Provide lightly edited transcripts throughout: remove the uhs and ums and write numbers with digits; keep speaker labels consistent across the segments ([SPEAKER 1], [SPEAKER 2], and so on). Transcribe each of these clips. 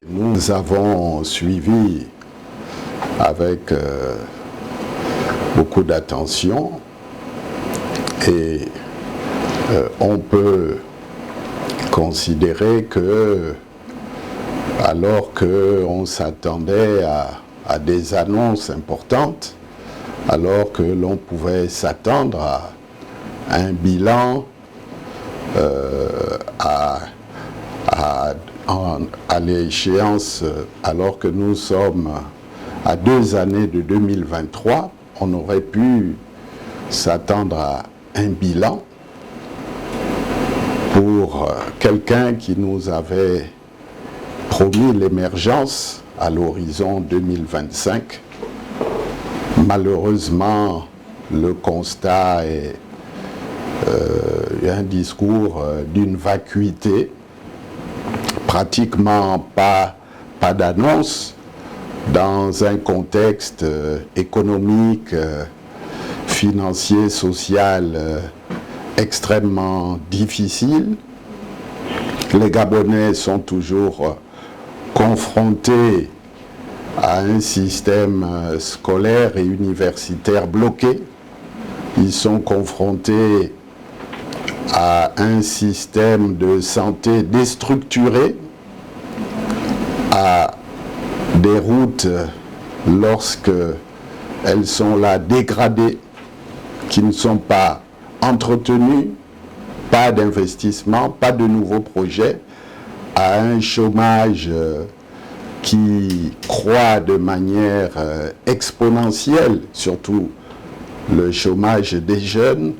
[SPEAKER 1] Nous avons suivi avec beaucoup d'attention et on peut considérer que, alors qu'on s'attendait à des annonces importantes, alors que l'on pouvait s'attendre à un bilan à l'échéance, alors que nous sommes à 2 années de 2023, on aurait pu s'attendre à un bilan pour quelqu'un qui nous avait promis l'émergence à l'horizon 2025. Malheureusement, le constat est un discours d'une vacuité, pratiquement pas d'annonce dans un contexte économique, financier, social extrêmement difficile. Les Gabonais sont toujours confrontés à un système scolaire et universitaire bloqué. Ils sont confrontés à un système de santé déstructuré, à des routes, lorsque elles sont là, dégradées, qui ne sont pas entretenues, pas d'investissement, pas de nouveaux projets, à un chômage qui croît de manière exponentielle, surtout le chômage des jeunes,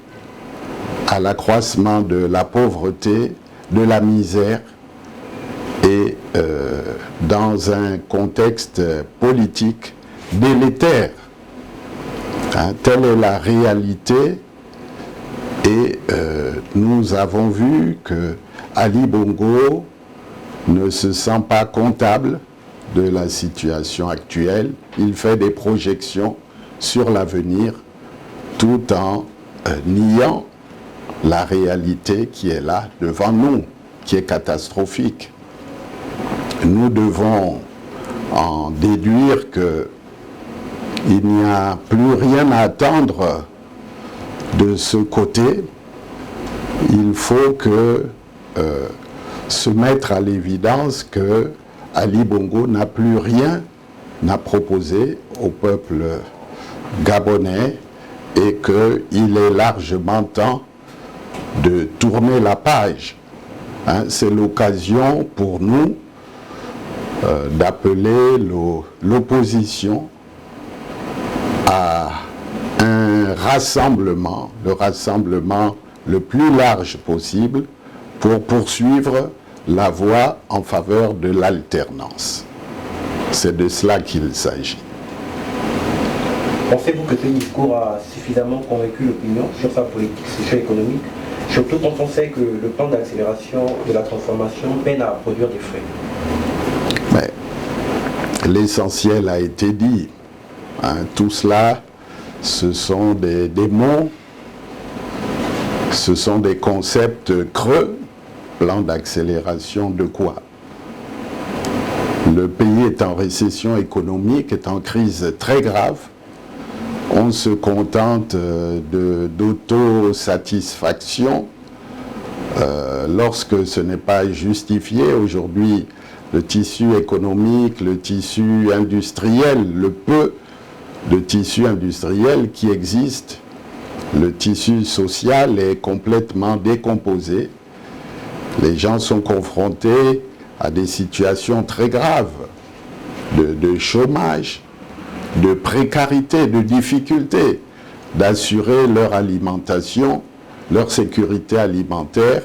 [SPEAKER 1] à l'accroissement de la pauvreté, de la misère, et dans un contexte politique délétère. Telle est la réalité, et nous avons vu que Ali Bongo ne se sent pas comptable de la situation actuelle. Il fait des projections sur l'avenir tout en niant la réalité qui est là devant nous, qui est catastrophique. Nous devons en déduire qu'il n'y a plus rien à attendre de ce côté. Il faut se mettre à l'évidence que Ali Bongo n'a plus rien à proposer au peuple gabonais et qu'il est largement temps de tourner la page. C'est l'occasion pour nous d'appeler l'opposition à un rassemblement, le rassemblement le plus large possible pour poursuivre la voie en faveur de l'alternance. C'est de cela qu'il s'agit.
[SPEAKER 2] Pensez-vous que ce discours a suffisamment convaincu l'opinion sur sa politique socio-économique, surtout quand on sait que le plan d'accélération de la transformation peine à produire des fruits?
[SPEAKER 1] Mais l'essentiel a été dit. Tout cela, ce sont des mots, ce sont des concepts creux. Plan d'accélération de quoi? Le pays est en récession économique, est en crise très grave. On se contente d'autosatisfaction lorsque ce n'est pas justifié. Aujourd'hui, le tissu économique, le tissu industriel, le peu de tissu industriel qui existe, le tissu social est complètement décomposé. Les gens sont confrontés à des situations très graves de chômage, de précarité, de difficulté d'assurer leur alimentation, leur sécurité alimentaire,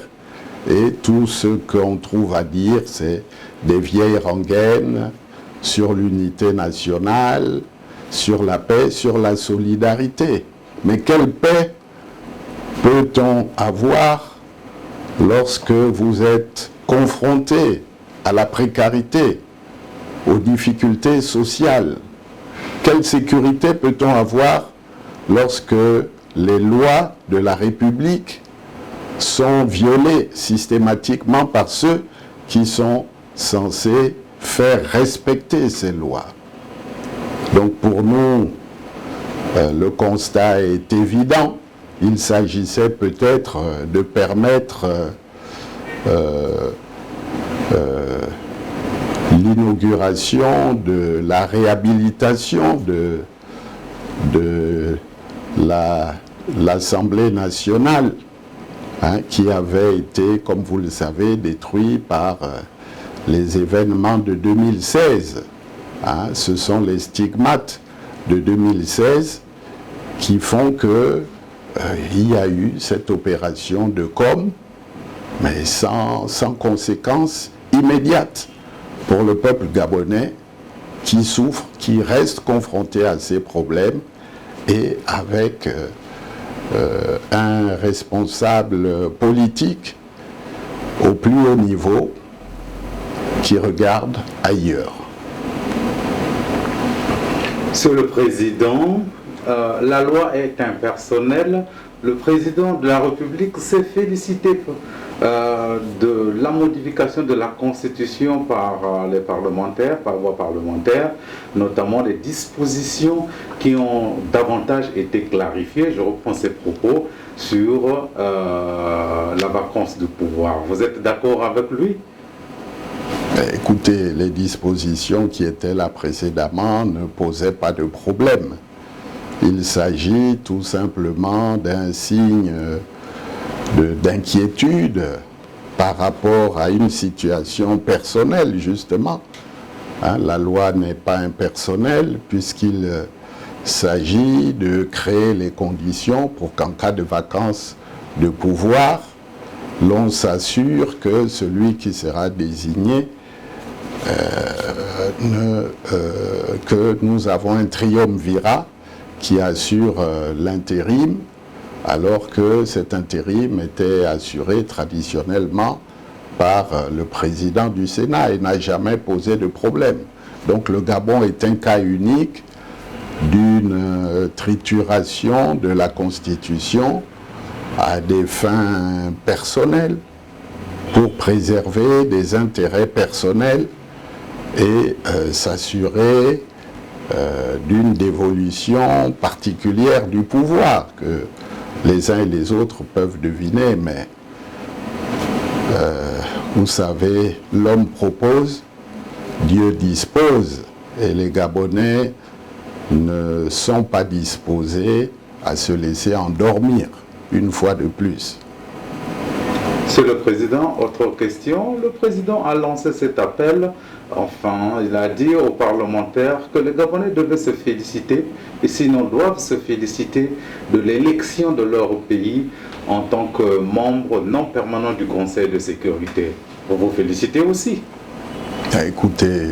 [SPEAKER 1] et tout ce qu'on trouve à dire, c'est des vieilles rengaines sur l'unité nationale, sur la paix, sur la solidarité. Mais quelle paix peut-on avoir lorsque vous êtes confronté à la précarité, aux difficultés sociales? Quelle sécurité peut-on avoir lorsque les lois de la République sont violées systématiquement par ceux qui sont censés faire respecter ces lois. Donc pour nous, le constat est évident. Il s'agissait peut-être de permettre l'inauguration de la réhabilitation de l'Assemblée nationale, hein, qui avait été, comme vous le savez, détruit par les événements de 2016. Hein. Ce sont les stigmates de 2016 qui font que il y a eu cette opération de com, mais sans conséquences immédiates pour le peuple gabonais qui souffre, qui reste confronté à ces problèmes et avec un responsable politique au plus haut niveau qui regarde ailleurs.
[SPEAKER 3] Sur le président, la loi est impersonnelle. Le président de la République s'est félicité de la modification de la Constitution par les parlementaires, par voie parlementaire, notamment les dispositions qui ont davantage été clarifiées. Je reprends ses propos sur la vacance du pouvoir. Vous êtes d'accord avec lui ?
[SPEAKER 1] Écoutez, les dispositions qui étaient là précédemment ne posaient pas de problème. Il s'agit tout simplement d'un signe d'inquiétude par rapport à une situation personnelle, justement. Hein, la loi n'est pas impersonnelle puisqu'il s'agit de créer les conditions pour qu'en cas de vacance de pouvoir, l'on s'assure que celui qui sera désigné, que nous avons un triumvirat qui assure l'intérim, alors que cet intérim était assuré traditionnellement par le président du Sénat et n'a jamais posé de problème. Donc le Gabon est un cas unique d'une trituration de la Constitution à des fins personnelles, pour préserver des intérêts personnels et s'assurer d'une dévolution particulière du pouvoir que les uns et les autres peuvent deviner, mais vous savez, l'homme propose, Dieu dispose, et les Gabonais ne sont pas disposés à se laisser endormir une fois de plus.
[SPEAKER 3] Monsieur le Président, autre question. Le Président a lancé cet appel. Enfin, il a dit aux parlementaires que les Gabonais devaient se féliciter, et sinon doivent se féliciter de l'élection de leur pays en tant que membre non permanent du Conseil de sécurité. Vous vous félicitez aussi.
[SPEAKER 1] Écoutez,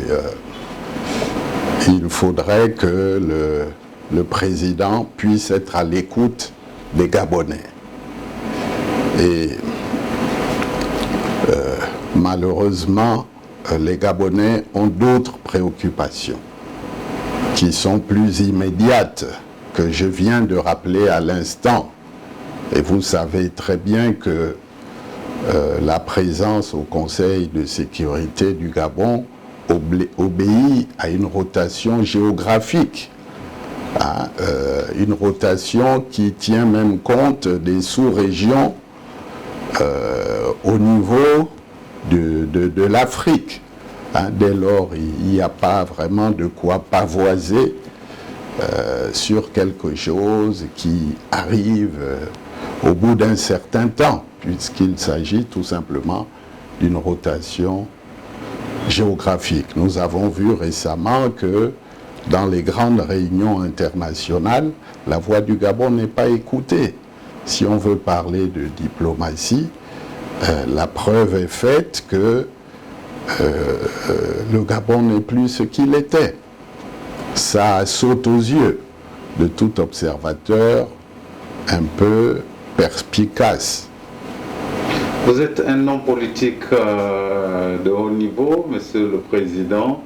[SPEAKER 1] il faudrait que le Président puisse être à l'écoute des Gabonais. Et malheureusement, les Gabonais ont d'autres préoccupations qui sont plus immédiates, que je viens de rappeler à l'instant. Et vous savez très bien que la présence au Conseil de sécurité du Gabon obéit à une rotation géographique, hein, une rotation qui tient même compte des sous-régions au niveau de l'Afrique. Hein, dès lors, il n'y a pas vraiment de quoi pavoiser sur quelque chose qui arrive au bout d'un certain temps, puisqu'il s'agit tout simplement d'une rotation géographique. Nous avons vu récemment que dans les grandes réunions internationales, la voix du Gabon n'est pas écoutée. Si on veut parler de diplomatie, la preuve est faite que le Gabon n'est plus ce qu'il était. Ça saute aux yeux de tout observateur un peu perspicace.
[SPEAKER 3] Vous êtes un homme politique de haut niveau, Monsieur le Président.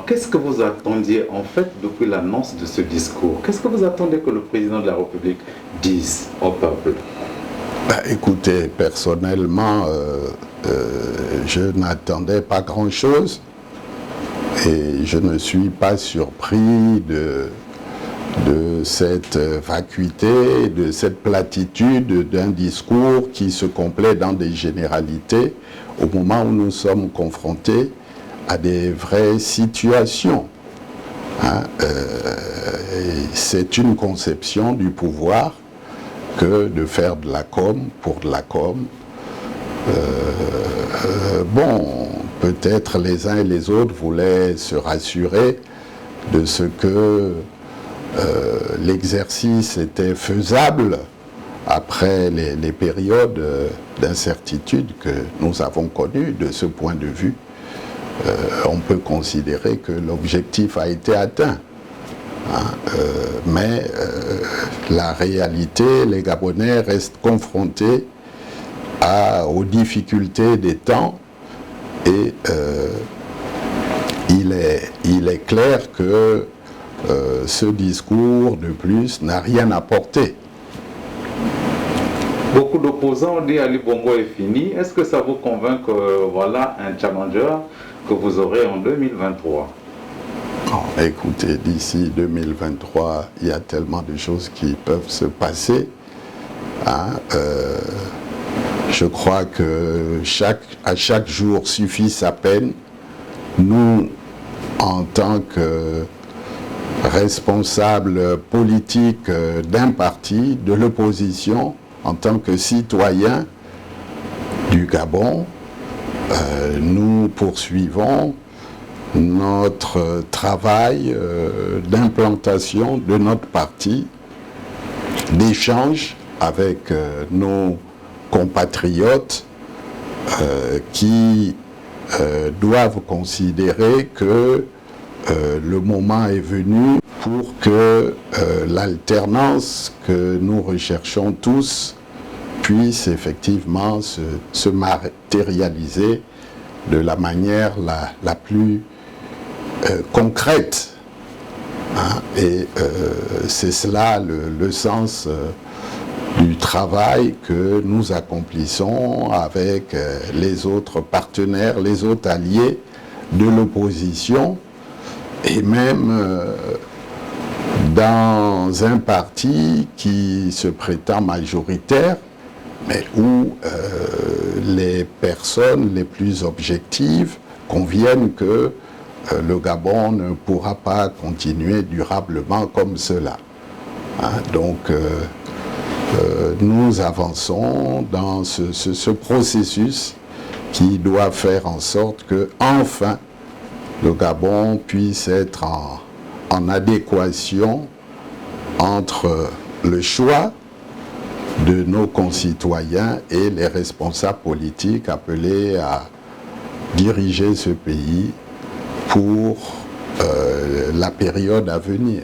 [SPEAKER 3] Qu'est-ce que vous attendiez en fait depuis l'annonce de ce discours? Qu'est-ce que vous attendez que le Président de la République dise au peuple?
[SPEAKER 1] Écoutez, personnellement, je n'attendais pas grand-chose et je ne suis pas surpris de cette vacuité, de cette platitude d'un discours qui se complaît dans des généralités au moment où nous sommes confrontés à des vraies situations. C'est une conception du pouvoir que de faire de la com pour de la com. Bon, peut-être les uns et les autres voulaient se rassurer de ce que l'exercice était faisable après les périodes d'incertitude que nous avons connues. De ce point de vue, on peut considérer que l'objectif a été atteint. Mais la réalité, les Gabonais restent confrontés aux difficultés des temps et il est clair que ce discours de plus n'a rien apporté.
[SPEAKER 3] Beaucoup d'opposants ont dit Ali Bongo est fini. Est-ce que ça vous convainc que voilà un challenger que vous aurez en 2023?
[SPEAKER 1] Écoutez, d'ici 2023, il y a tellement de choses qui peuvent se passer. Je crois que à chaque jour suffit sa peine. Nous, en tant que responsables politiques d'un parti, de l'opposition, en tant que citoyens du Gabon, nous poursuivons notre travail d'implantation de notre parti, d'échange avec nos compatriotes qui doivent considérer que le moment est venu pour que l'alternance que nous recherchons tous puisse effectivement se matérialiser de la manière la plus concrète. Et c'est cela le sens du travail que nous accomplissons avec les autres partenaires, les autres alliés de l'opposition, et même dans un parti qui se prétend majoritaire, mais où les personnes les plus objectives conviennent que le Gabon ne pourra pas continuer durablement comme cela. Donc, nous avançons dans ce processus qui doit faire en sorte que, enfin, le Gabon puisse être en adéquation entre le choix de nos concitoyens et les responsables politiques appelés à diriger ce pays pour la période à venir.